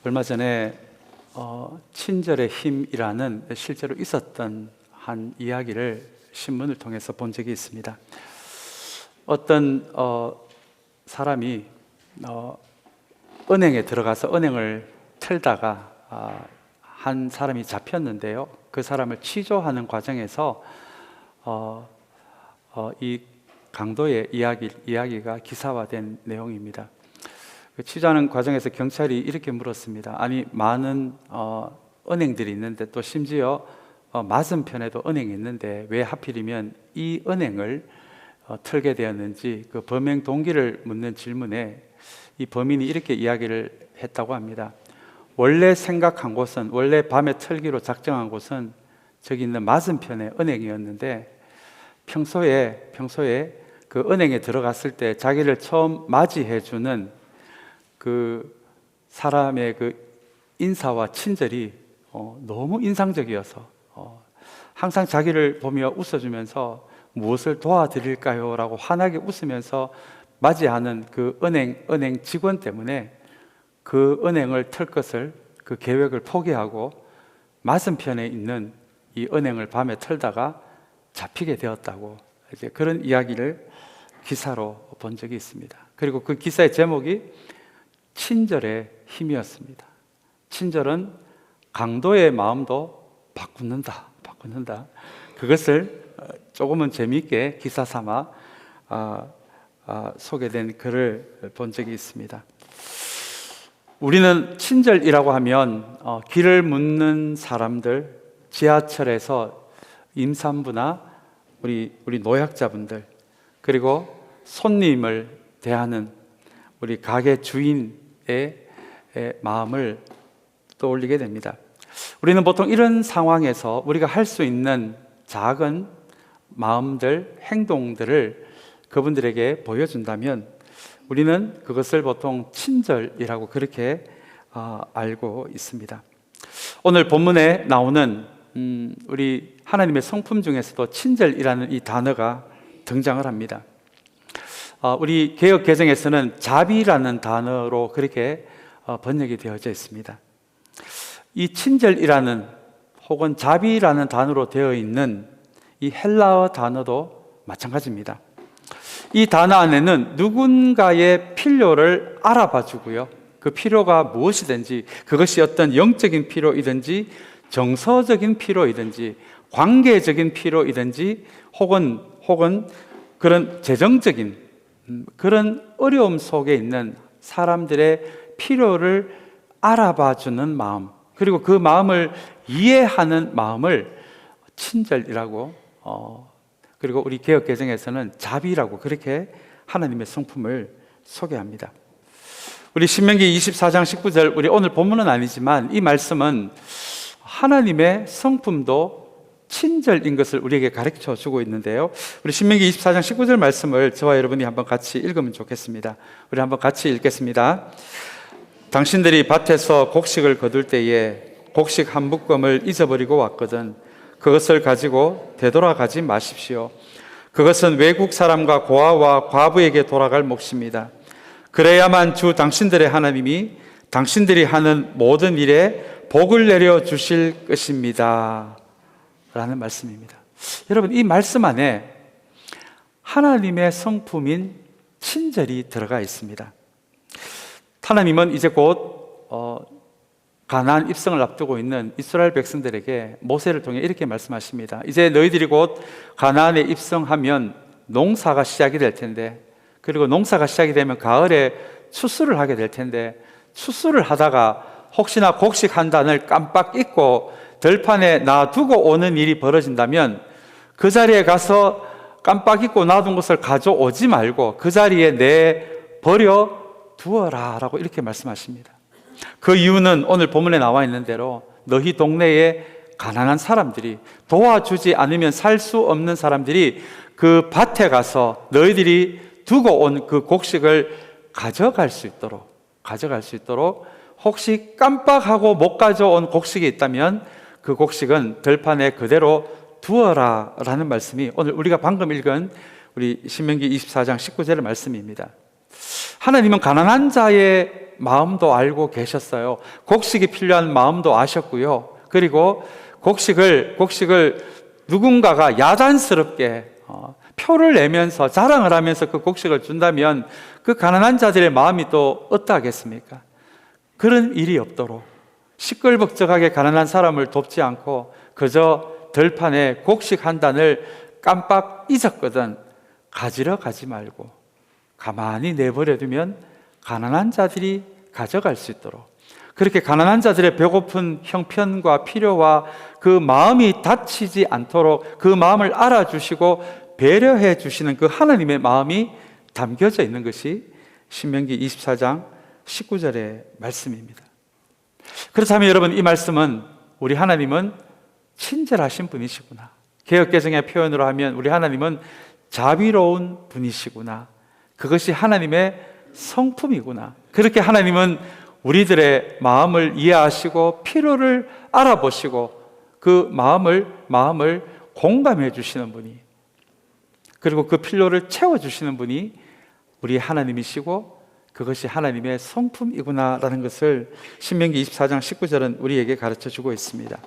얼마 전에 친절의 힘이라는 실제로 있었던 한 이야기를 신문을 통해서 본 적이 있습니다. 어떤 사람이 은행에 들어가서 은행을 털다가 한 사람이 잡혔는데요. 그 사람을 취조하는 과정에서 이 강도의 이야기가 기사화된 내용입니다. 그 취조하는 과정에서 경찰이 이렇게 물었습니다. 아니, 많은 은행들이 있는데 또 심지어 맞은편에도 은행이 있는데 왜 하필이면 이 은행을 털게 되었는지, 그 범행 동기를 묻는 질문에 이 범인이 이렇게 이야기를 했다고 합니다. 원래 생각한 곳은, 원래 밤에 털기로 작정한 곳은 저기 있는 맞은편의 은행이었는데 평소에 그 은행에 들어갔을 때 자기를 처음 맞이해주는 그 사람의 그 인사와 친절이 너무 인상적이어서 항상 자기를 보며 웃어주면서 무엇을 도와드릴까요? 라고 환하게 웃으면서 맞이하는 그 은행 직원 때문에 그 은행을 털 것을, 그 계획을 포기하고 맞은편에 있는 이 은행을 밤에 털다가 잡히게 되었다고, 이제 그런 이야기를 기사로 본 적이 있습니다. 그리고 그 기사의 제목이 친절의 힘이었습니다. 친절은 강도의 마음도 바꾼다. 그것을 조금은 재미있게 기사 삼아 소개된 글을 본 적이 있습니다. 우리는 친절이라고 하면 길을 묻는 사람들, 지하철에서 임산부나 우리 노약자분들, 그리고 손님을 대하는 우리 가게 주인의 마음을 떠올리게 됩니다. 우리는 보통 이런 상황에서 우리가 할 수 있는 작은 마음들, 행동들을 그분들에게 보여준다면 우리는 그것을 보통 친절이라고 그렇게 알고 있습니다. 오늘 본문에 나오는 우리 하나님의 성품 중에서도 친절이라는 이 단어가 등장을 합니다. 우리 개역 개정에서는 자비라는 단어로 그렇게 번역이 되어져 있습니다. 이 친절이라는 혹은 자비라는 단어로 되어 있는 이 헬라어 단어도 마찬가지입니다. 이 단어 안에는 누군가의 필요를 알아봐 주고요, 그 필요가 무엇이든지, 그것이 어떤 영적인 필요이든지 정서적인 필요이든지 관계적인 필요이든지 혹은 그런 재정적인 그런 어려움 속에 있는 사람들의 필요를 알아봐 주는 마음, 그리고 그 마음을 이해하는 마음을 친절이라고, 그리고 우리 개역 개정에서는 자비라고 그렇게 하나님의 성품을 소개합니다. 우리 신명기 24장 19절, 우리 오늘 본문은 아니지만 이 말씀은 하나님의 성품도 친절인 것을 우리에게 가르쳐 주고 있는데요. 우리 신명기 24장 19절 말씀을 저와 여러분이 한번 같이 읽으면 좋겠습니다. 우리 한번 같이 읽겠습니다. 당신들이 밭에서 곡식을 거둘 때에 곡식 한 묶음을 잊어버리고 왔거든 그것을 가지고 되돌아가지 마십시오. 그것은 외국 사람과 고아와 과부에게 돌아갈 몫입니다. 그래야만 주 당신들의 하나님이 당신들이 하는 모든 일에 복을 내려 주실 것입니다. 라는 말씀입니다. 여러분, 이 말씀 안에 하나님의 성품인 친절이 들어가 있습니다. 하나님은 이제 곧 가나안 입성을 앞두고 있는 이스라엘 백성들에게 모세를 통해 이렇게 말씀하십니다. 이제 너희들이 곧 가나안에 입성하면 농사가 시작이 될 텐데, 그리고 농사가 시작이 되면 가을에 추수를 하게 될 텐데, 추수를 하다가 혹시나 곡식 한 단을 깜빡 잊고 들판에 놔두고 오는 일이 벌어진다면 그 자리에 가서 깜빡 잊고 놔둔 것을 가져오지 말고 그 자리에 내버려 두어라 라고 이렇게 말씀하십니다. 그 이유는 오늘 본문에 나와 있는 대로 너희 동네에 가난한 사람들이, 도와주지 않으면 살 수 없는 사람들이 그 밭에 가서 너희들이 두고 온 그 곡식을 가져갈 수 있도록 혹시 깜빡하고 못 가져온 곡식이 있다면 그 곡식은 들판에 그대로 두어라 라는 말씀이 오늘 우리가 방금 읽은 우리 신명기 24장 19절의 말씀입니다. 하나님은 가난한 자의 마음도 알고 계셨어요. 곡식이 필요한 마음도 아셨고요. 그리고 곡식을 누군가가 야단스럽게 표를 내면서 자랑을 하면서 그 곡식을 준다면 그 가난한 자들의 마음이 또 어떠하겠습니까? 그런 일이 없도록 시끌벅적하게 가난한 사람을 돕지 않고 그저 들판에 곡식 한 단을 깜빡 잊었거든 가지러 가지 말고 가만히 내버려 두면 가난한 자들이 가져갈 수 있도록, 그렇게 가난한 자들의 배고픈 형편과 필요와 그 마음이 다치지 않도록 그 마음을 알아주시고 배려해 주시는 그 하나님의 마음이 담겨져 있는 것이 신명기 24장 19절의 말씀입니다. 그렇다면 여러분, 이 말씀은 우리 하나님은 친절하신 분이시구나, 개역개정의 표현으로 하면 우리 하나님은 자비로운 분이시구나, 그것이 하나님의 성품이구나, 그렇게 하나님은 우리들의 마음을 이해하시고 필요를 알아보시고 그 마음을 공감해 주시는 분이, 그리고 그 필요를 채워주시는 분이 우리 하나님이시고 그것이 하나님의 성품이구나라는 것을 신명기 24장 19절은 우리에게 가르쳐 주고 있습니다.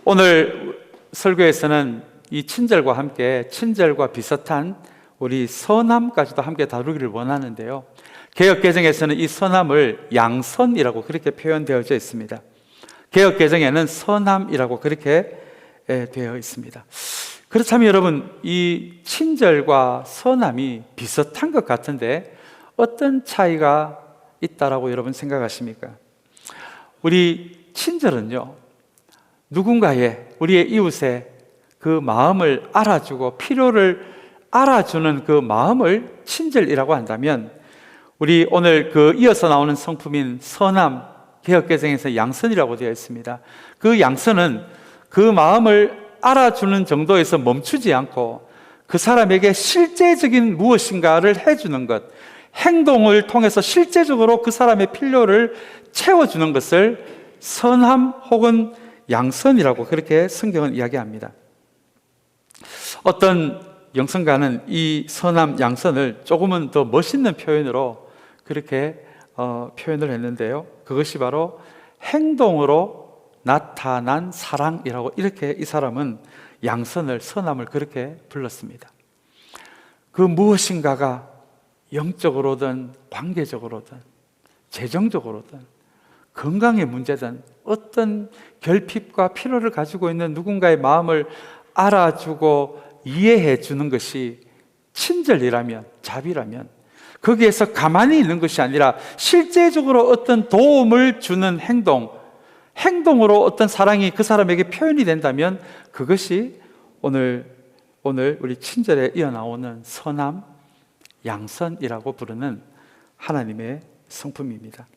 오늘 설교에서는 이 친절과 함께 친절과 비슷한 우리 선함까지도 함께 다루기를 원하는데요, 개역개정에서는 이 선함을 양선이라고 그렇게 표현되어져 있습니다. 개역개정에는 선함이라고 그렇게 되어 있습니다. 그렇다면 여러분, 이 친절과 선함이 비슷한 것 같은데 어떤 차이가 있다라고 여러분 생각하십니까? 우리 친절은요, 누군가의, 우리의 이웃의 그 마음을 알아주고 필요를 알아주는 그 마음을 친절이라고 한다면, 우리 오늘 그 이어서 나오는 성품인 선함, 개역개정에서 양선이라고 되어 있습니다. 그 양선은 그 마음을 알아주는 정도에서 멈추지 않고 그 사람에게 실제적인 무엇인가를 해주는 것, 행동을 통해서 실제적으로 그 사람의 필요를 채워주는 것을 선함 혹은 양선이라고 그렇게 성경은 이야기합니다. 어떤 영성가는 이 선함, 양선을 조금은 더 멋있는 표현으로 그렇게 표현을 했는데요, 그것이 바로 행동으로 나타난 사랑이라고, 이렇게 이 사람은 양선을, 선함을 그렇게 불렀습니다. 그 무엇인가가 영적으로든 관계적으로든 재정적으로든 건강의 문제든 어떤 결핍과 필요를 가지고 있는 누군가의 마음을 알아주고 이해해 주는 것이 친절이라면, 자비라면 거기에서 가만히 있는 것이 아니라 실제적으로 어떤 도움을 주는 행동으로 어떤 사랑이 그 사람에게 표현이 된다면 그것이 오늘 우리 친절에 이어나오는 선함, 양선이라고 부르는 하나님의 성품입니다.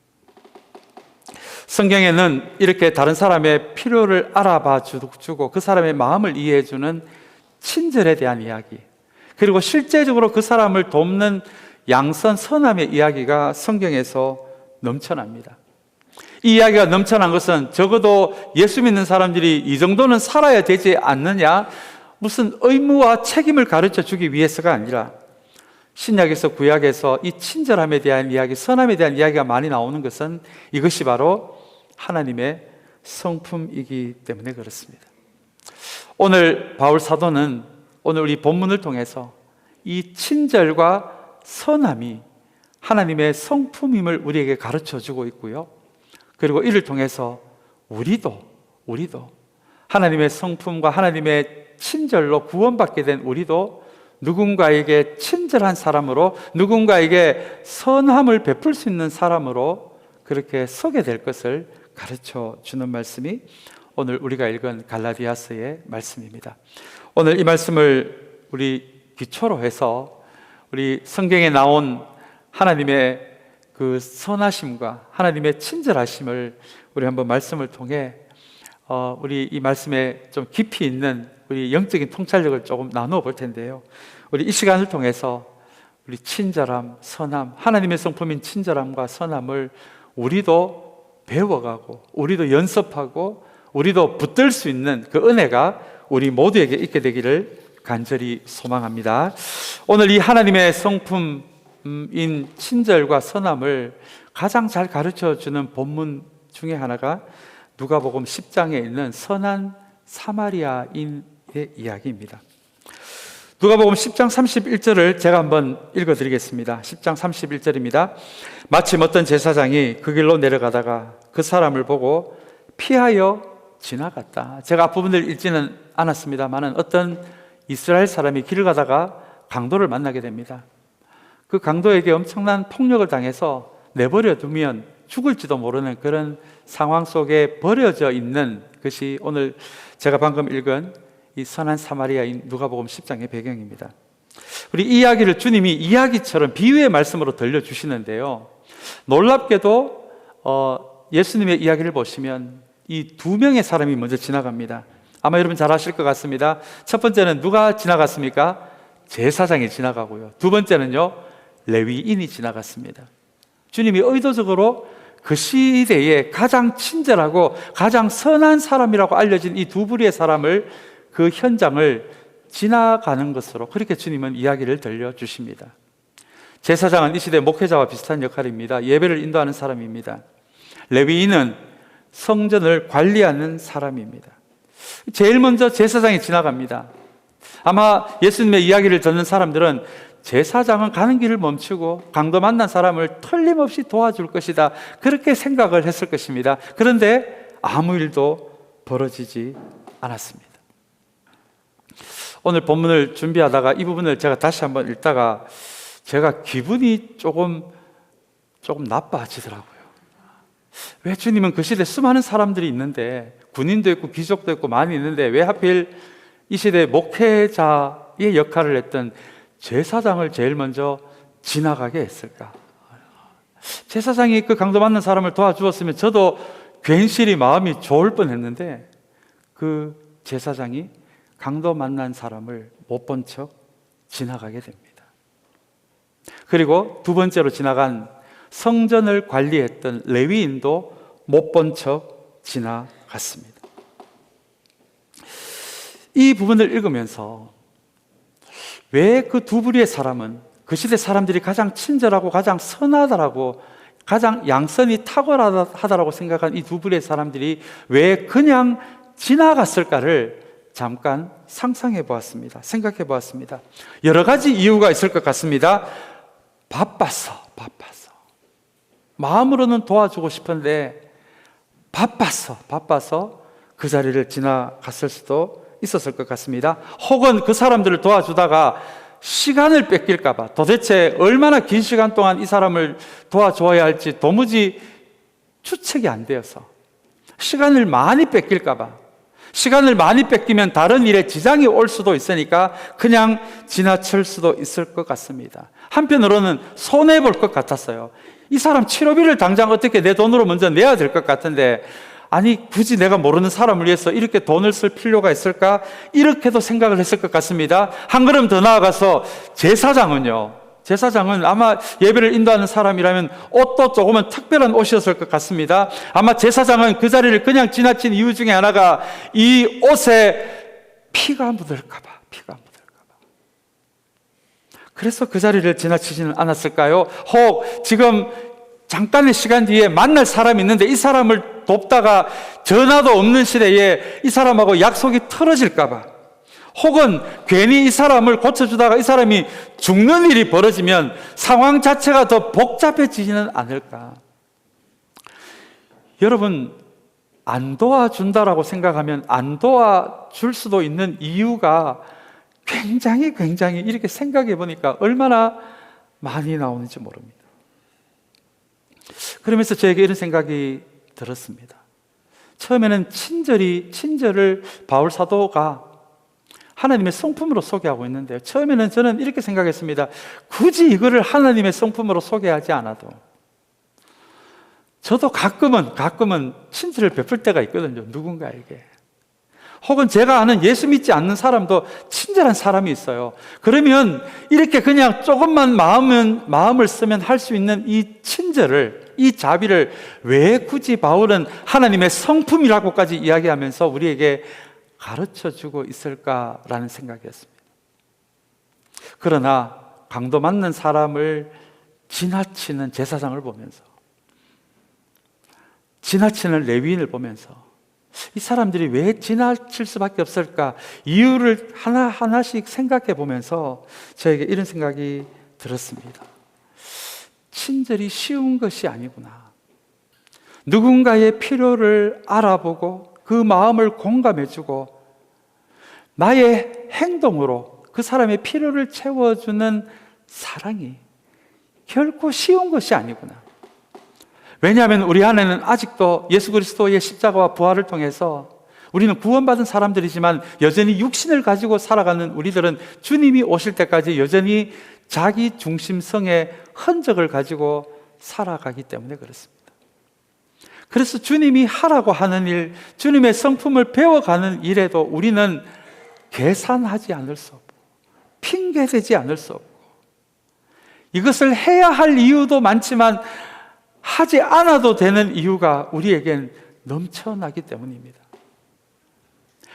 성경에는 이렇게 다른 사람의 필요를 알아봐 주고 그 사람의 마음을 이해해 주는 친절에 대한 이야기, 그리고 실제적으로 그 사람을 돕는 양선, 선함의 이야기가 성경에서 넘쳐납니다. 이 이야기가 넘쳐난 것은 적어도 예수 믿는 사람들이 이 정도는 살아야 되지 않느냐, 무슨 의무와 책임을 가르쳐 주기 위해서가 아니라 신약에서 구약에서 이 친절함에 대한 이야기, 선함에 대한 이야기가 많이 나오는 것은 이것이 바로 하나님의 성품이기 때문에 그렇습니다. 오늘 바울 사도는 오늘 우리 본문을 통해서 이 친절과 선함이 하나님의 성품임을 우리에게 가르쳐 주고 있고요, 그리고 이를 통해서 우리도 하나님의 성품과 하나님의 친절로 구원받게 된 우리도 누군가에게 친절한 사람으로, 누군가에게 선함을 베풀 수 있는 사람으로 그렇게 서게 될 것을 가르쳐 주는 말씀이 오늘 우리가 읽은 갈라디아서의 말씀입니다. 오늘 이 말씀을 우리 기초로 해서 우리 성경에 나온 하나님의 그 선하심과 하나님의 친절하심을 우리 한번 말씀을 통해 우리 이 말씀에 좀 깊이 있는 우리 영적인 통찰력을 조금 나누어 볼 텐데요, 우리 이 시간을 통해서 우리 친절함, 선함, 하나님의 성품인 친절함과 선함을 우리도 배워가고 우리도 연습하고 우리도 붙들 수 있는 그 은혜가 우리 모두에게 있게 되기를 간절히 소망합니다. 오늘 이 하나님의 성품, 사람인 친절과 선함을 가장 잘 가르쳐주는 본문 중에 하나가 누가복음 10장에 있는 선한 사마리아인의 이야기입니다. 누가복음 10장 31절을 제가 한번 읽어드리겠습니다. 10장 31절입니다. 마침 어떤 제사장이 그 길로 내려가다가 그 사람을 보고 피하여 지나갔다. 제가 앞부분을 읽지는 않았습니다만 어떤 이스라엘 사람이 길을 가다가 강도를 만나게 됩니다. 그 강도에게 엄청난 폭력을 당해서 내버려 두면 죽을지도 모르는 그런 상황 속에 버려져 있는 것이 오늘 제가 방금 읽은 이 선한 사마리아인 누가복음 10장의 배경입니다. 우리 이 이야기를 주님이 이야기처럼 비유의 말씀으로 들려주시는데요, 놀랍게도 예수님의 이야기를 보시면 이 두 명의 사람이 먼저 지나갑니다. 아마 여러분 잘 아실 것 같습니다. 첫 번째는 누가 지나갔습니까? 제사장이 지나가고요, 두 번째는요 레위인이 지나갔습니다. 주님이 의도적으로 그 시대에 가장 친절하고 가장 선한 사람이라고 알려진 이 두 부류의 사람을, 그 현장을 지나가는 것으로 그렇게 주님은 이야기를 들려주십니다. 제사장은 이 시대 목회자와 비슷한 역할입니다. 예배를 인도하는 사람입니다. 레위인은 성전을 관리하는 사람입니다. 제일 먼저 제사장이 지나갑니다. 아마 예수님의 이야기를 듣는 사람들은 제사장은 가는 길을 멈추고 강도 만난 사람을 틀림없이 도와줄 것이다, 그렇게 생각을 했을 것입니다. 그런데 아무 일도 벌어지지 않았습니다. 오늘 본문을 준비하다가 이 부분을 제가 다시 한번 읽다가 제가 기분이 조금 나빠지더라고요. 왜 주님은 그 시대에 수많은 사람들이 있는데, 군인도 있고 귀족도 있고 많이 있는데 왜 하필 이 시대 목회자의 역할을 했던 제사장을 제일 먼저 지나가게 했을까? 제사장이 그 강도 맞는 사람을 도와주었으면 저도 괜시리 마음이 좋을 뻔했는데 그 제사장이 강도 만난 사람을 못 본 척 지나가게 됩니다. 그리고 두 번째로 지나간 성전을 관리했던 레위인도 못 본 척 지나갔습니다. 이 부분을 읽으면서 왜 그 두 부류의 사람은, 그 시대 사람들이 가장 친절하고 가장 선하다라고, 가장 양선이 탁월하다라고 생각한 이 두 부류의 사람들이 왜 그냥 지나갔을까를 잠깐 상상해 보았습니다. 생각해 보았습니다. 여러 가지 이유가 있을 것 같습니다. 바빠서. 마음으로는 도와주고 싶은데 바빠서 그 자리를 지나갔을 수도 있었을 것 같습니다. 혹은 그 사람들을 도와주다가 시간을 뺏길까봐, 도대체 얼마나 긴 시간 동안 이 사람을 도와줘야 할지 도무지 추측이 안 되어서 시간을 많이 뺏길까봐, 시간을 많이 뺏기면 다른 일에 지장이 올 수도 있으니까 그냥 지나칠 수도 있을 것 같습니다. 한편으로는 손해볼 것 같았어요. 이 사람 치료비를 당장 어떻게 내 돈으로 먼저 내야 될 것 같은데, 아니 굳이 내가 모르는 사람을 위해서 이렇게 돈을 쓸 필요가 있을까? 이렇게도 생각을 했을 것 같습니다. 한 걸음 더 나아가서 제사장은 아마 예배를 인도하는 사람이라면 옷도 조금은 특별한 옷이었을 것 같습니다. 아마 제사장은 그 자리를 그냥 지나친 이유 중에 하나가 이 옷에 피가 묻을까 봐. 그래서 그 자리를 지나치지는 않았을까요? 혹 지금 잠깐의 시간 뒤에 만날 사람이 있는데 이 사람을 돕다가 전화도 없는 시대에 이 사람하고 약속이 틀어질까 봐, 혹은 괜히 이 사람을 고쳐주다가 이 사람이 죽는 일이 벌어지면 상황 자체가 더 복잡해지지는 않을까. 여러분, 안 도와준다라고 생각하면 안 도와줄 수도 있는 이유가 굉장히 이렇게 생각해 보니까 얼마나 많이 나오는지 모릅니다. 그러면서 저에게 이런 생각이 들었습니다. 처음에는 친절을 바울 사도가 하나님의 성품으로 소개하고 있는데요, 처음에는 저는 이렇게 생각했습니다. 굳이 이거를 하나님의 성품으로 소개하지 않아도 저도 가끔은 친절을 베풀 때가 있거든요, 누군가에게. 혹은 제가 아는 예수 믿지 않는 사람도 친절한 사람이 있어요. 그러면 이렇게 그냥 조금만 마음을 쓰면 할 수 있는 이 친절을, 이 자비를 왜 굳이 바울은 하나님의 성품이라고까지 이야기하면서 우리에게 가르쳐주고 있을까라는 생각이었습니다. 그러나 강도 맞는 사람을 지나치는 제사장을 보면서, 지나치는 레위인을 보면서 이 사람들이 왜 지나칠 수밖에 없을까? 이유를 하나하나씩 생각해 보면서 저에게 이런 생각이 들었습니다. 친절이 쉬운 것이 아니구나. 누군가의 필요를 알아보고 그 마음을 공감해주고 나의 행동으로 그 사람의 필요를 채워주는 사랑이 결코 쉬운 것이 아니구나. 왜냐하면 우리 안에는 아직도 예수 그리스도의 십자가와 부활을 통해서 우리는 구원받은 사람들이지만 여전히 육신을 가지고 살아가는 우리들은 주님이 오실 때까지 여전히 자기 중심성의 흔적을 가지고 살아가기 때문에 그렇습니다. 그래서 주님이 하라고 하는 일, 주님의 성품을 배워가는 일에도 우리는 계산하지 않을 수 없고 핑계대지 않을 수 없고 이것을 해야 할 이유도 많지만 하지 않아도 되는 이유가 우리에겐 넘쳐나기 때문입니다.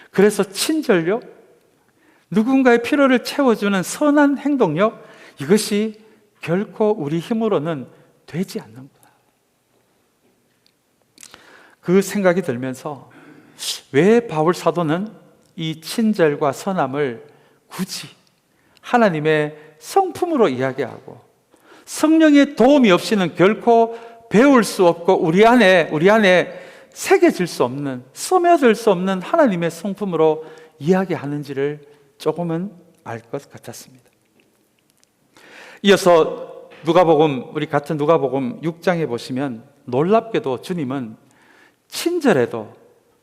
그래서 친절력, 누군가의 필요를 채워주는 선한 행동력, 이것이 결코 우리 힘으로는 되지 않는구나. 그 생각이 들면서 왜 바울 사도는 이 친절과 선함을 굳이 하나님의 성품으로 이야기하고 성령의 도움이 없이는 결코 배울 수 없고 우리 안에 새겨질 수 없는, 스며들 수 없는 하나님의 성품으로 이야기하는지를 조금은 알 것 같았습니다. 이어서 누가복음, 우리 같은 누가복음 6장에 보시면 놀랍게도 주님은 친절에도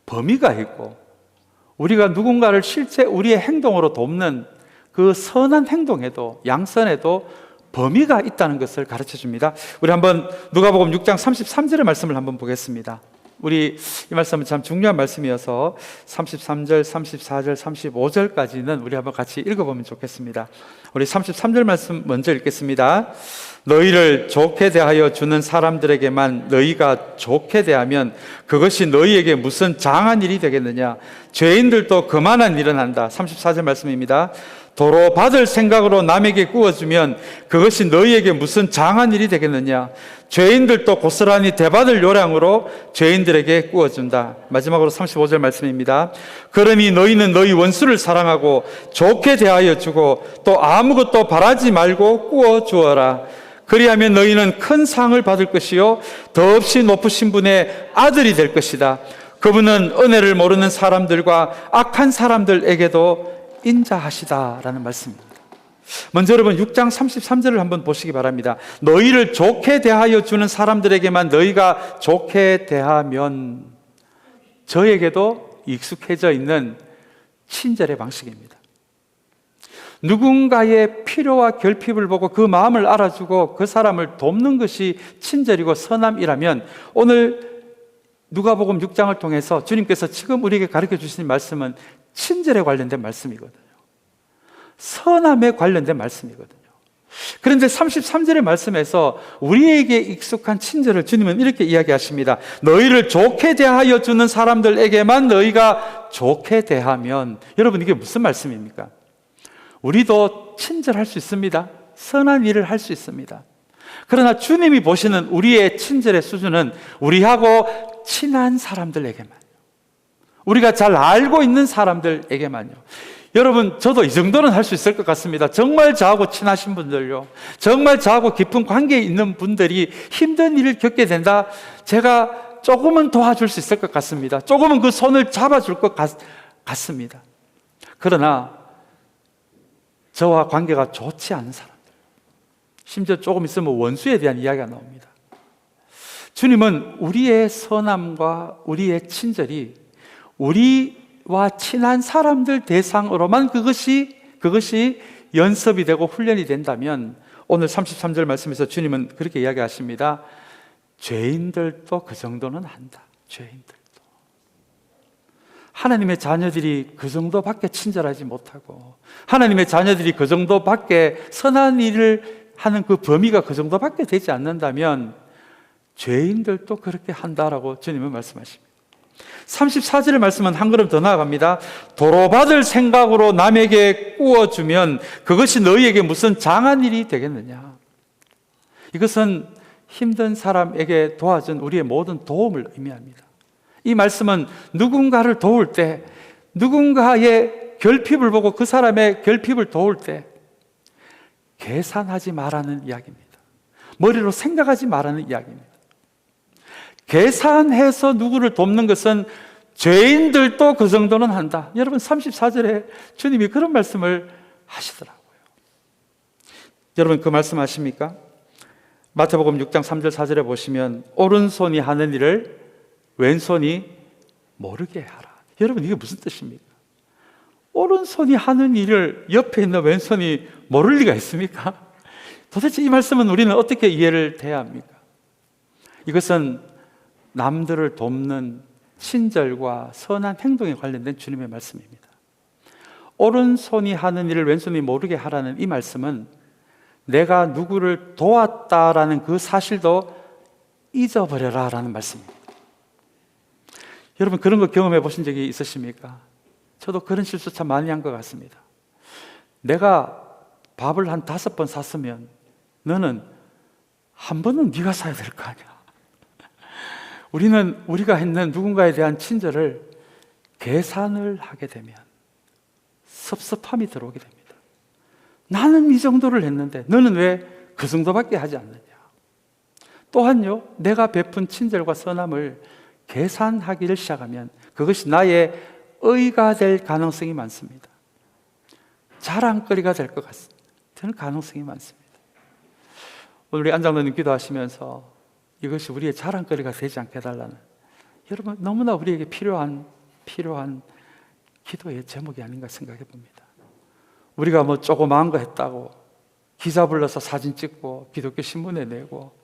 범위가 있고 우리가 누군가를 실제 우리의 행동으로 돕는 그 선한 행동에도, 양선에도 범위가 있다는 것을 가르쳐 줍니다. 우리 한번 누가복음 6장 33절의 말씀을 한번 보겠습니다. 우리 이 말씀은 참 중요한 말씀이어서 33절, 34절, 35절까지는 우리 한번 같이 읽어보면 좋겠습니다. 우리 33절 말씀 먼저 읽겠습니다. 너희를 좋게 대하여 주는 사람들에게만 너희가 좋게 대하면 그것이 너희에게 무슨 장한 일이 되겠느냐? 죄인들도 그만한 일은 한다. 34절 말씀입니다. 도로 받을 생각으로 남에게 구워주면 그것이 너희에게 무슨 장한 일이 되겠느냐? 죄인들도 고스란히 대받을 요량으로 죄인들에게 구워준다. 마지막으로 35절 말씀입니다. 그러니 너희는 너희 원수를 사랑하고 좋게 대하여 주고 또 아무것도 바라지 말고 구워주어라. 그리하면 너희는 큰 상을 받을 것이요 더없이 높으신 분의 아들이 될 것이다. 그분은 은혜를 모르는 사람들과 악한 사람들에게도 인자하시다라는 말씀입니다. 먼저 여러분 6장 33절을 한번 보시기 바랍니다. 너희를 좋게 대하여 주는 사람들에게만 너희가 좋게 대하면, 저에게도 익숙해져 있는 친절의 방식입니다. 누군가의 필요와 결핍을 보고 그 마음을 알아주고 그 사람을 돕는 것이 친절이고 선함이라면 오늘 누가복음 6장을 통해서 주님께서 지금 우리에게 가르쳐 주신 말씀은 친절에 관련된 말씀이거든요. 선함에 관련된 말씀이거든요. 그런데 33절의 말씀에서 우리에게 익숙한 친절을 주님은 이렇게 이야기하십니다. 너희를 좋게 대하여 주는 사람들에게만 너희가 좋게 대하면, 여러분 이게 무슨 말씀입니까? 우리도 친절할 수 있습니다. 선한 일을 할 수 있습니다. 그러나 주님이 보시는 우리의 친절의 수준은 우리하고 친한 사람들에게만, 우리가 잘 알고 있는 사람들에게만요. 여러분, 저도 이 정도는 할 수 있을 것 같습니다. 정말 저하고 친하신 분들요, 정말 저하고 깊은 관계에 있는 분들이 힘든 일을 겪게 된다, 제가 조금은 도와줄 수 있을 것 같습니다. 조금은 그 손을 잡아줄 것 같습니다. 그러나 저와 관계가 좋지 않은 사람들, 심지어 조금 있으면 원수에 대한 이야기가 나옵니다. 주님은 우리의 선함과 우리의 친절이 우리와 친한 사람들 대상으로만 그것이 연습이 되고 훈련이 된다면, 오늘 33절 말씀에서 주님은 그렇게 이야기하십니다. 죄인들도 그 정도는 한다. 죄인들도. 하나님의 자녀들이 그 정도밖에 친절하지 못하고, 하나님의 자녀들이 그 정도밖에 선한 일을 하는 그 범위가 그 정도밖에 되지 않는다면 죄인들도 그렇게 한다라고 주님은 말씀하십니다. 34절의 말씀은 한 걸음 더 나아갑니다. 도로 받을 생각으로 남에게 구워주면 그것이 너희에게 무슨 장한 일이 되겠느냐? 이것은 힘든 사람에게 도와준 우리의 모든 도움을 의미합니다. 이 말씀은 누군가를 도울 때, 누군가의 결핍을 보고 그 사람의 결핍을 도울 때 계산하지 말라는 이야기입니다. 머리로 생각하지 말라는 이야기입니다. 계산해서 누구를 돕는 것은 죄인들도 그 정도는 한다. 여러분 34절에 주님이 그런 말씀을 하시더라고요. 여러분 그 말씀 아십니까? 마태복음 6장 3절 4절에 보시면 오른손이 하는 일을 왼손이 모르게 하라. 여러분 이게 무슨 뜻입니까? 오른손이 하는 일을 옆에 있는 왼손이 모를 리가 있습니까? 도대체 이 말씀은 우리는 어떻게 이해를 해야 합니까? 이것은 남들을 돕는 친절과 선한 행동에 관련된 주님의 말씀입니다. 오른손이 하는 일을 왼손이 모르게 하라는 이 말씀은 내가 누구를 도왔다라는 그 사실도 잊어버려라 라는 말씀입니다. 여러분 그런 거 경험해 보신 적이 있으십니까? 저도 그런 실수 참 많이 한 것 같습니다. 내가 밥을 한 5번 샀으면 너는 한 번은 네가 사야 될 거 아니야. 우리가 했는 누군가에 대한 친절을 계산을 하게 되면 섭섭함이 들어오게 됩니다. 나는 이 정도를 했는데 너는 왜 그 정도밖에 하지 않느냐. 또한요, 내가 베푼 친절과 선함을 계산하기를 시작하면 그것이 나의 의가 될 가능성이 많습니다. 자랑거리가 될 것 같습니다. 저는 가능성이 많습니다. 오늘 우리 안장로님 기도하시면서 이것이 우리의 자랑거리가 되지 않게 해달라는, 여러분 너무나 우리에게 필요한 기도의 제목이 아닌가 생각해 봅니다. 우리가 뭐 조그마한 거 했다고 기사 불러서 사진 찍고 기독교 신문에 내고,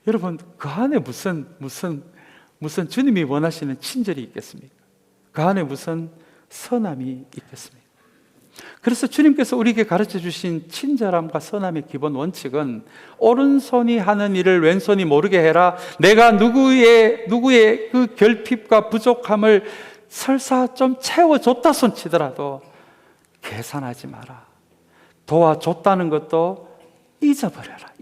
여러분 그 안에 무슨 주님이 원하시는 친절이 있겠습니까? 그 안에 무슨 선함이 있겠습니까? 그래서 주님께서 우리에게 가르쳐 주신 친절함과 선함의 기본 원칙은 오른손이 하는 일을 왼손이 모르게 해라. 내가 누구의 그 결핍과 부족함을 설사 좀 채워줬다 손치더라도 계산하지 마라. 도와줬다는 것도 잊어버려라.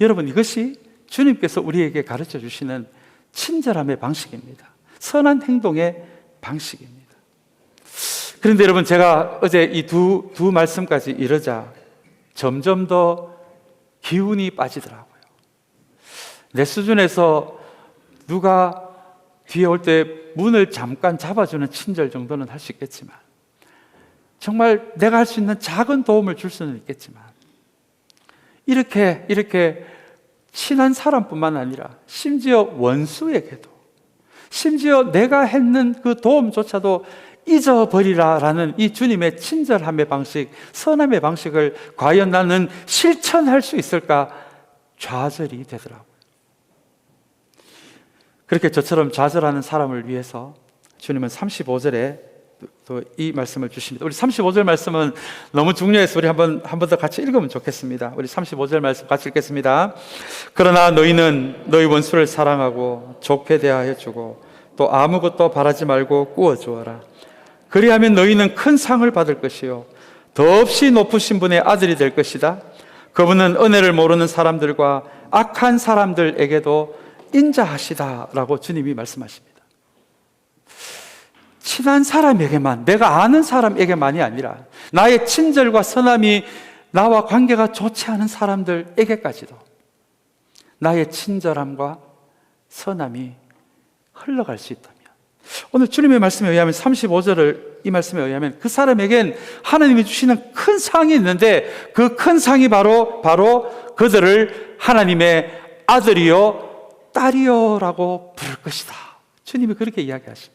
여러분 이것이 주님께서 우리에게 가르쳐 주시는 친절함의 방식입니다. 선한 행동의 방식입니다. 그런데 여러분 제가 어제 이 두 말씀까지 이르자 점점 더 기운이 빠지더라고요. 내 수준에서 누가 뒤에 올 때 문을 잠깐 잡아주는 친절 정도는 할 수 있겠지만, 정말 내가 할 수 있는 작은 도움을 줄 수는 있겠지만, 이렇게 친한 사람뿐만 아니라 심지어 원수에게도, 심지어 내가 했는 그 도움조차도 잊어버리라라는 이 주님의 친절함의 방식, 선함의 방식을 과연 나는 실천할 수 있을까 좌절이 되더라고요. 그렇게 저처럼 좌절하는 사람을 위해서 주님은 35절에 또 이 말씀을 주십니다. 우리 35절 말씀은 너무 중요해서 우리 한 번 더 같이 읽으면 좋겠습니다. 우리 35절 말씀 같이 읽겠습니다. 그러나 너희는 너희 원수를 사랑하고 좋게 대하여 주고 또 아무것도 바라지 말고 꾸어 주어라. 그리하면 너희는 큰 상을 받을 것이요 더없이 높으신 분의 아들이 될 것이다. 그분은 은혜를 모르는 사람들과 악한 사람들에게도 인자하시다라고 주님이 말씀하십니다. 친한 사람에게만, 내가 아는 사람에게만이 아니라 나의 친절과 선함이 나와 관계가 좋지 않은 사람들에게까지도 나의 친절함과 선함이 흘러갈 수 있다면, 오늘 주님의 말씀에 의하면 35절을 이 말씀에 의하면 그 사람에겐 하나님이 주시는 큰 상이 있는데 그 큰 상이 바로 그들을 하나님의 아들이요 딸이요라고 부를 것이다. 주님이 그렇게 이야기하십니다.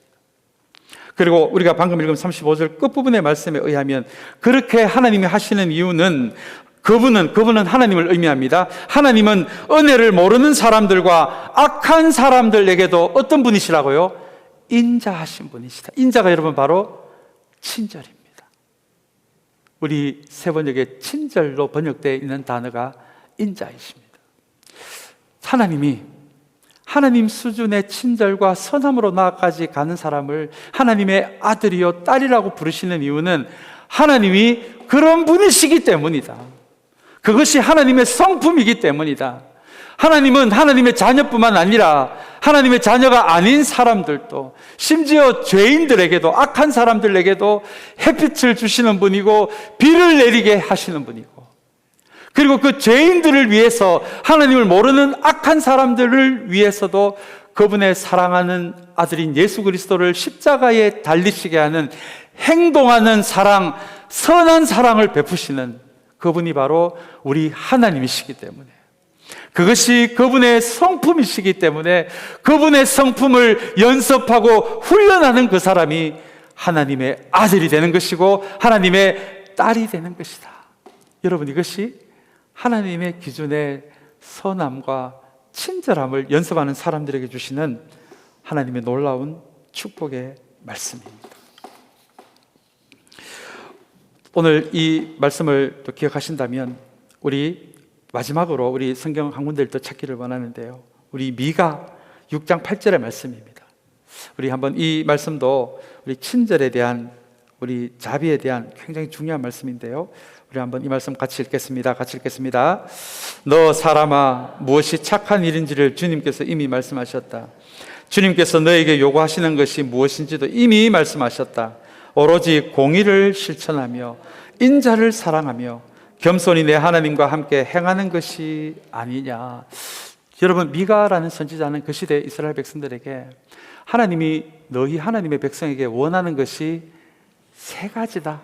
그리고 우리가 방금 읽은 35절 끝부분의 말씀에 의하면 그렇게 하나님이 하시는 이유는 그분은 하나님을 의미합니다. 하나님은 은혜를 모르는 사람들과 악한 사람들에게도 어떤 분이시라고요? 인자하신 분이시다. 인자가 여러분 바로 친절입니다. 우리 세번역에 친절로 번역되어 있는 단어가 인자이십니다. 하나님 수준의 친절과 선함으로 나아까지 가는 사람을 하나님의 아들이요 딸이라고 부르시는 이유는 하나님이 그런 분이시기 때문이다. 그것이 하나님의 성품이기 때문이다. 하나님은 하나님의 자녀뿐만 아니라 하나님의 자녀가 아닌 사람들도, 심지어 죄인들에게도, 악한 사람들에게도 햇빛을 주시는 분이고 비를 내리게 하시는 분이고, 그리고 그 죄인들을 위해서, 하나님을 모르는 악한 사람들을 위해서도 그분의 사랑하는 아들인 예수 그리스도를 십자가에 달리시게 하는, 행동하는 사랑, 선한 사랑을 베푸시는 그분이 바로 우리 하나님이시기 때문에, 그것이 그분의 성품이시기 때문에 그분의 성품을 연습하고 훈련하는 그 사람이 하나님의 아들이 되는 것이고 하나님의 딸이 되는 것이다. 여러분, 이것이 하나님의 기준의 선함과 친절함을 연습하는 사람들에게 주시는 하나님의 놀라운 축복의 말씀입니다. 오늘 이 말씀을 또 기억하신다면 우리 마지막으로 우리 성경 한 군데를 더 찾기를 원하는데요, 우리 미가 6장 8절의 말씀입니다. 우리 한번 이 말씀도 우리 친절에 대한, 우리 자비에 대한 굉장히 중요한 말씀인데요, 우리 한번 이 말씀 같이 읽겠습니다. 같이 읽겠습니다. 너 사람아, 무엇이 착한 일인지를 주님께서 이미 말씀하셨다. 주님께서 너에게 요구하시는 것이 무엇인지도 이미 말씀하셨다. 오로지 공의를 실천하며 인자를 사랑하며 겸손히 내 하나님과 함께 행하는 것이 아니냐. 여러분, 미가라는 선지자는 그 시대 이스라엘 백성들에게 하나님이 너희 하나님의 백성에게 원하는 것이 세 가지다.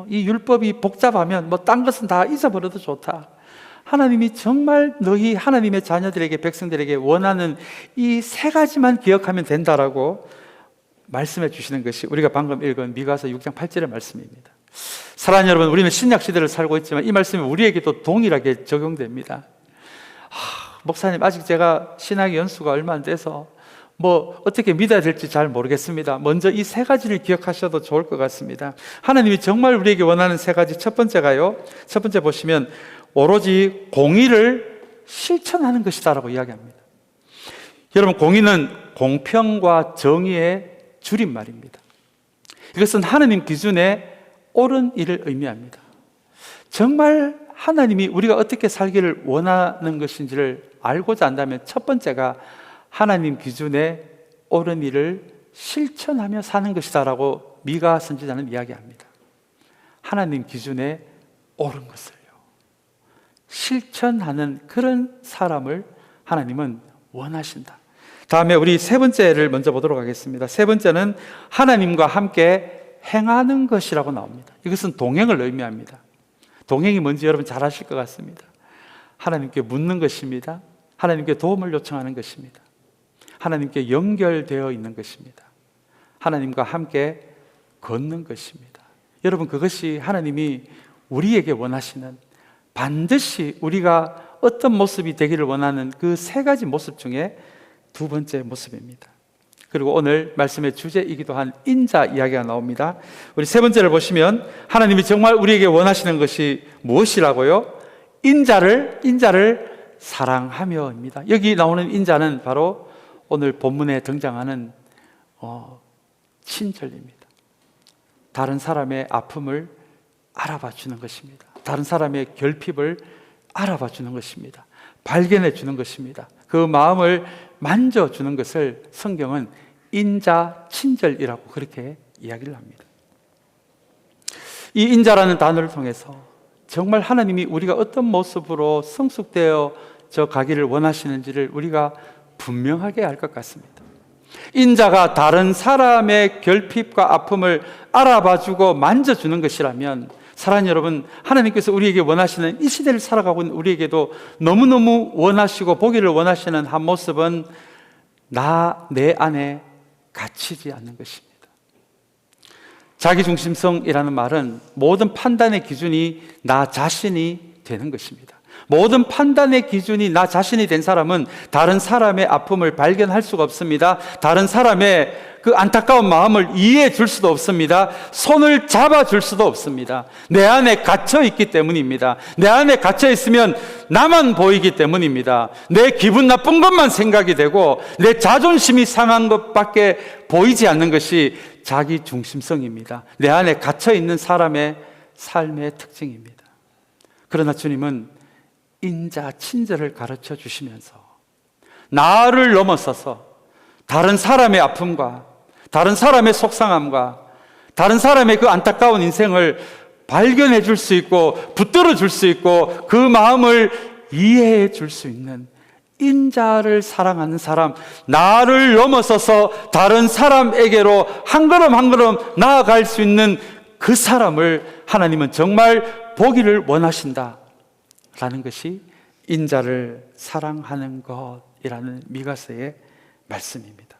이 율법이 복잡하면 뭐 딴 것은 다 잊어버려도 좋다. 하나님이 정말 너희 하나님의 자녀들에게, 백성들에게 원하는 이 세 가지만 기억하면 된다라고 말씀해 주시는 것이 우리가 방금 읽은 미가서 6장 8절의 말씀입니다. 사랑하는 여러분, 우리는 신약 시대를 살고 있지만 이 말씀이 우리에게도 동일하게 적용됩니다. 목사님, 아직 제가 신학의 연수가 얼마 안 돼서 뭐 어떻게 믿어야 될지 잘 모르겠습니다. 먼저 이 세 가지를 기억하셔도 좋을 것 같습니다. 하나님이 정말 우리에게 원하는 세 가지, 첫 번째가요, 첫 번째 보시면 오로지 공의를 실천하는 것이다라고 이야기합니다. 여러분, 공의는 공평과 정의의 줄임말입니다. 이것은 하나님 기준에 옳은 일을 의미합니다. 정말 하나님이 우리가 어떻게 살기를 원하는 것인지를 알고자 한다면 첫 번째가 하나님 기준에 옳은 일을 실천하며 사는 것이다라고 미가 선지자는 이야기합니다. 하나님 기준에 옳은 것을요, 실천하는 그런 사람을 하나님은 원하신다. 다음에 우리 세 번째를 먼저 보도록 하겠습니다. 세 번째는 하나님과 함께 행하는 것이라고 나옵니다. 이것은 동행을 의미합니다. 동행이 뭔지 여러분 잘 아실 것 같습니다. 하나님께 묻는 것입니다. 하나님께 도움을 요청하는 것입니다. 하나님께 연결되어 있는 것입니다. 하나님과 함께 걷는 것입니다. 여러분, 그것이 하나님이 우리에게 원하시는, 반드시 우리가 어떤 모습이 되기를 원하는 그 세 가지 모습 중에 두 번째 모습입니다. 그리고 오늘 말씀의 주제이기도 한 인자 이야기가 나옵니다. 우리 세 번째를 보시면 하나님이 정말 우리에게 원하시는 것이 무엇이라고요? 인자를 사랑하며입니다. 여기 나오는 인자는 바로 오늘 본문에 등장하는 친절입니다. 다른 사람의 아픔을 알아봐 주는 것입니다. 다른 사람의 결핍을 알아봐 주는 것입니다. 발견해 주는 것입니다. 그 마음을 만져주는 것을 성경은 인자, 친절이라고 그렇게 이야기를 합니다. 이 인자라는 단어를 통해서 정말 하나님이 우리가 어떤 모습으로 성숙되어 가기를 원하시는지를 우리가 분명하게 알 것 같습니다. 인자가 다른 사람의 결핍과 아픔을 알아봐주고 만져주는 것이라면, 사랑하는 여러분, 하나님께서 우리에게 원하시는 이 시대를 살아가고 있는 우리에게도 너무너무 원하시고 보기를 원하시는 한 모습은 내 안에 갇히지 않는 것입니다. 자기중심성이라는 말은 모든 판단의 기준이 나 자신이 되는 것입니다. 모든 판단의 기준이 나 자신이 된 사람은 다른 사람의 아픔을 발견할 수가 없습니다. 다른 사람의 그 안타까운 마음을 이해해 줄 수도 없습니다. 손을 잡아줄 수도 없습니다. 내 안에 갇혀 있기 때문입니다. 내 안에 갇혀 있으면 나만 보이기 때문입니다. 내 기분 나쁜 것만 생각이 되고 내 자존심이 상한 것밖에 보이지 않는 것이 자기 중심성입니다. 내 안에 갇혀 있는 사람의 삶의 특징입니다. 그러나 주님은 인자, 친절을 가르쳐 주시면서 나를 넘어서서 다른 사람의 아픔과 다른 사람의 속상함과 다른 사람의 그 안타까운 인생을 발견해 줄 수 있고 붙들어 줄 수 있고 그 마음을 이해해 줄 수 있는 인자를 사랑하는 사람, 나를 넘어서서 다른 사람에게로 한 걸음 한 걸음 나아갈 수 있는 그 사람을 하나님은 정말 보기를 원하신다 라는 것이 인자를 사랑하는 것이라는 미가서의 말씀입니다.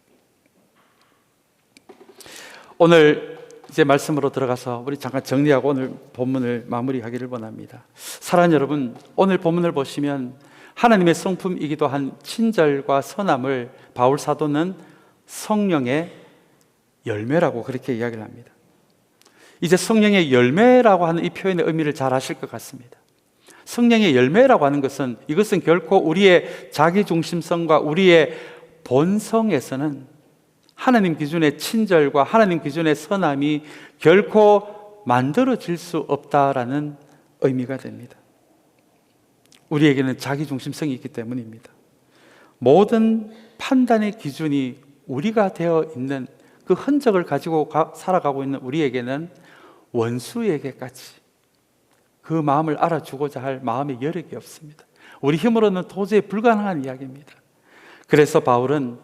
오늘 이제 말씀으로 들어가서 우리 잠깐 정리하고 오늘 본문을 마무리하기를 원합니다. 사랑하는 여러분, 오늘 본문을 보시면 하나님의 성품이기도 한 친절과 선함을 바울 사도는 성령의 열매라고 그렇게 이야기를 합니다. 이제 성령의 열매라고 하는 이 표현의 의미를 잘 아실 것 같습니다. 성령의 열매라고 하는 것은 이것은 결코 우리의 자기중심성과 우리의 본성에서는 하나님 기준의 친절과 하나님 기준의 선함이 결코 만들어질 수 없다라는 의미가 됩니다. 우리에게는 자기중심성이 있기 때문입니다. 모든 판단의 기준이 우리가 되어 있는 그 흔적을 가지고 살아가고 있는 우리에게는 원수에게까지 그 마음을 알아주고자 할 마음의 여력이 없습니다. 우리 힘으로는 도저히 불가능한 이야기입니다. 그래서 바울은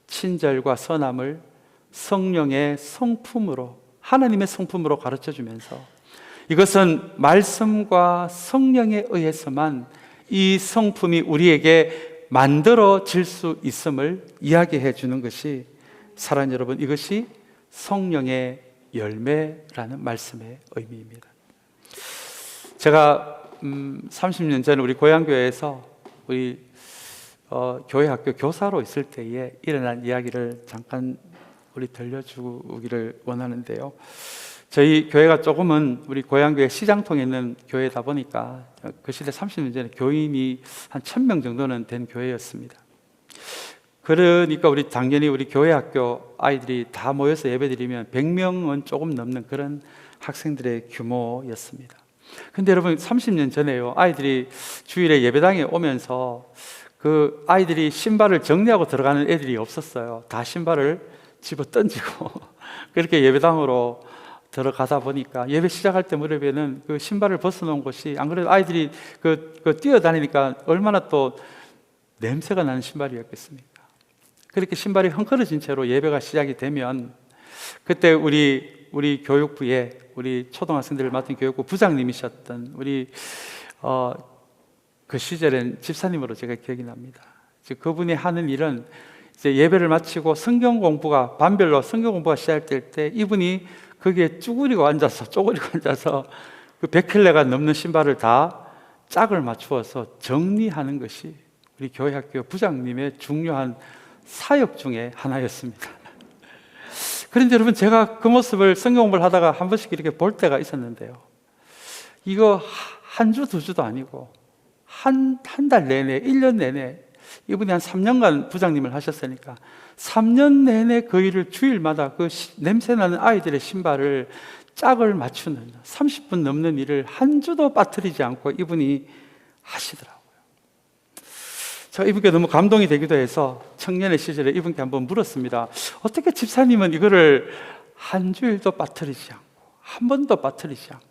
친절과 선함을 성령의 성품으로, 하나님의 성품으로 가르쳐 주면서 이것은 말씀과 성령에 의해서만 이 성품이 우리에게 만들어질 수 있음을 이야기해 주는 것이, 사랑하는 여러분, 이것이 성령의 열매라는 말씀의 의미입니다. 제가 30년 전에 우리 고향교회에서 우리 교회 학교 교사로 있을 때에 일어난 이야기를 잠깐 우리 들려주기를 원하는데요. 저희 교회가 조금은 우리 고향교회 시장통에 있는 교회다 보니까 그 시대 30년 전에 교인이 한 1000명 정도는 된 교회였습니다. 그러니까 우리 당연히 우리 교회 학교 아이들이 다 모여서 예배드리면 100명은 조금 넘는 그런 학생들의 규모였습니다. 근데 여러분, 30년 전에요, 아이들이 주일에 예배당에 오면서 그 아이들이 신발을 정리하고 들어가는 애들이 없었어요. 다 신발을 집어 던지고 그렇게 예배당으로 들어가다 보니까 예배 시작할 때 무렵에는 그 신발을 벗어놓은 곳이, 안 그래도 아이들이 그 뛰어다니니까 얼마나 또 냄새가 나는 신발이었겠습니까? 그렇게 신발이 헝클어진 채로 예배가 시작이 되면 그때 우리 교육부에 우리 초등학생들을 맡은 교육부 부장님이셨던 우리 그 시절엔 집사님으로 제가 기억이 납니다. 그분이 하는 일은 이제 예배를 마치고 성경 공부가 반별로 성경 공부가 시작될 때 이분이 거기에 쪼그리고 앉아서 그 100켤레가 넘는 신발을 다 짝을 맞추어서 정리하는 것이 우리 교회 학교 부장님의 중요한 사역 중에 하나였습니다. 그런데 여러분, 제가 그 모습을 성경 공부를 하다가 한 번씩 이렇게 볼 때가 있었는데요, 이거 한 주, 두 주도 아니고 한 달 내내, 1년 내내, 이분이 한 3년간 부장님을 하셨으니까 3년 내내 그 일을 주일마다 그 냄새나는 아이들의 신발을 짝을 맞추는 30분 넘는 일을 한 주도 빠뜨리지 않고 이분이 하시더라고요. 제가 이분께 너무 감동이 되기도 해서 청년의 시절에 이분께 한번 물었습니다. 어떻게 집사님은 이거를 한 주일도 빠뜨리지 않고 한 번도 빠뜨리지 않고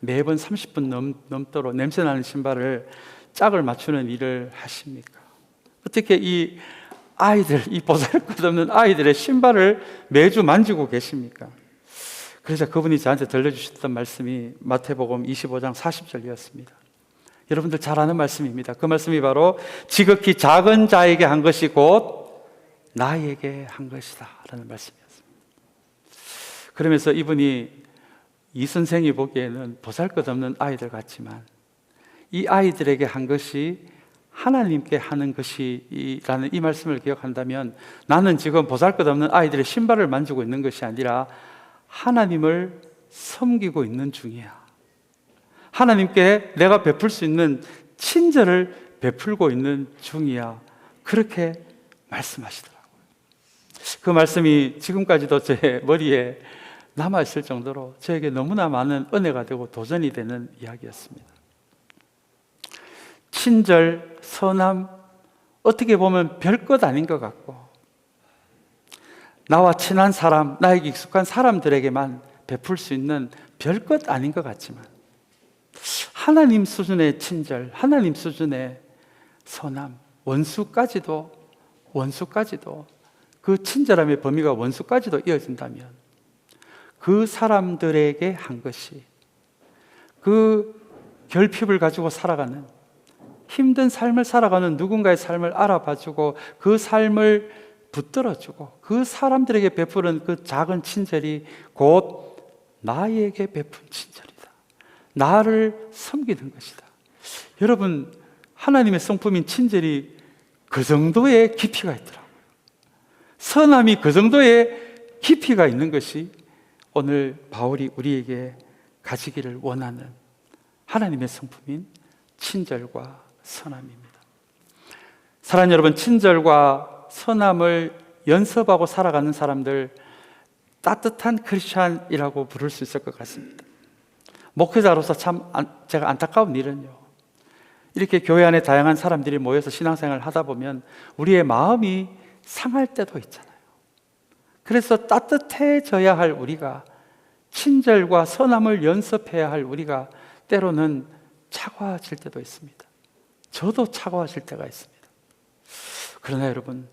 매번 30분 넘도록 냄새나는 신발을 짝을 맞추는 일을 하십니까? 어떻게 이 아이들, 이 보잘것없는 아이들의 신발을 매주 만지고 계십니까? 그래서 그분이 저한테 들려주셨던 말씀이 마태복음 25장 40절이었습니다. 여러분들 잘 아는 말씀입니다. 그 말씀이 바로 지극히 작은 자에게 한 것이 곧 나에게 한 것이다 라는 말씀이었습니다. 그러면서 이분이, 이 선생이 보기에는 보잘것없는 아이들 같지만 이 아이들에게 한 것이 하나님께 하는 것이라는 이 말씀을 기억한다면 나는 지금 보잘것없는 아이들의 신발을 만지고 있는 것이 아니라 하나님을 섬기고 있는 중이야. 하나님께 내가 베풀 수 있는 친절을 베풀고 있는 중이야. 그렇게 말씀하시더라고요. 그 말씀이 지금까지도 제 머리에 남아있을 정도로 저에게 너무나 많은 은혜가 되고 도전이 되는 이야기였습니다. 친절, 선함, 어떻게 보면 별것 아닌 것 같고, 나와 친한 사람, 나에게 익숙한 사람들에게만 베풀 수 있는 별것 아닌 것 같지만, 하나님 수준의 친절, 하나님 수준의 선함, 원수까지도 그 친절함의 범위가 원수까지도 이어진다면, 그 사람들에게 한 것이, 그 결핍을 가지고 살아가는, 힘든 삶을 살아가는 누군가의 삶을 알아봐주고 그 삶을 붙들어주고 그 사람들에게 베푸는 그 작은 친절이 곧 나에게 베푼 친절이다. 나를 섬기는 것이다. 여러분, 하나님의 성품인 친절이 그 정도의 깊이가 있더라고요. 선함이 그 정도의 깊이가 있는 것이 오늘 바울이 우리에게 가지기를 원하는 하나님의 성품인 친절과 선함입니다. 사랑하는 여러분, 친절과 선함을 연습하고 살아가는 사람들, 따뜻한 크리스찬이라고 부를 수 있을 것 같습니다. 목회자로서 참 제가 안타까운 일은요, 이렇게 교회 안에 다양한 사람들이 모여서 신앙생활을 하다 보면 우리의 마음이 상할 때도 있잖아요. 그래서 따뜻해져야 할 우리가, 친절과 선함을 연습해야 할 우리가 때로는 차가워질 때도 있습니다. 저도 차가워질 때가 있습니다. 그러나 여러분,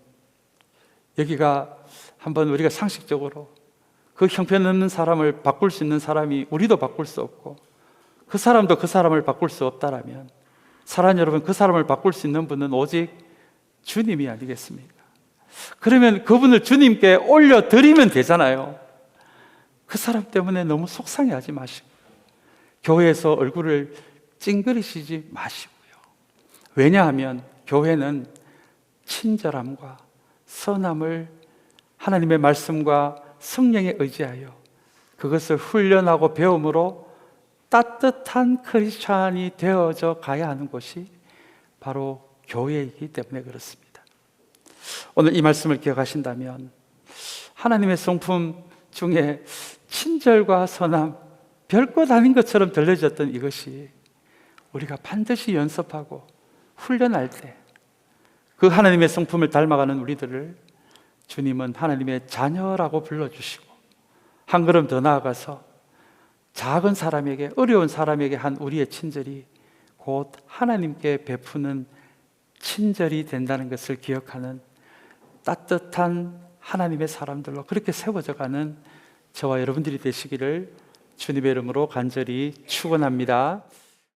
여기가 한번 우리가 상식적으로 그 형편없는 사람을 바꿀 수 있는 사람이 우리도 바꿀 수 없고, 그 사람도 그 사람을 바꿀 수 없다라면, 사랑하는 여러분, 그 사람을 바꿀 수 있는 분은 오직 주님이 아니겠습니까? 그러면 그분을 주님께 올려드리면 되잖아요. 그 사람 때문에 너무 속상해하지 마시고, 교회에서 얼굴을 찡그리시지 마시고요. 왜냐하면 교회는 친절함과 선함을 하나님의 말씀과 성령에 의지하여 그것을 훈련하고 배움으로 따뜻한 크리스찬이 되어져 가야 하는 곳이 바로 교회이기 때문에 그렇습니다. 오늘 이 말씀을 기억하신다면 하나님의 성품 중에 친절과 선함, 별것 아닌 것처럼 들려졌던 이것이 우리가 반드시 연습하고 훈련할 때 그 하나님의 성품을 닮아가는 우리들을 주님은 하나님의 자녀라고 불러주시고, 한 걸음 더 나아가서 작은 사람에게, 어려운 사람에게 한 우리의 친절이 곧 하나님께 베푸는 친절이 된다는 것을 기억하는 따뜻한 하나님의 사람들로 그렇게 세워져 가는 저와 여러분들이 되시기를 주님의 이름으로 간절히 축원합니다.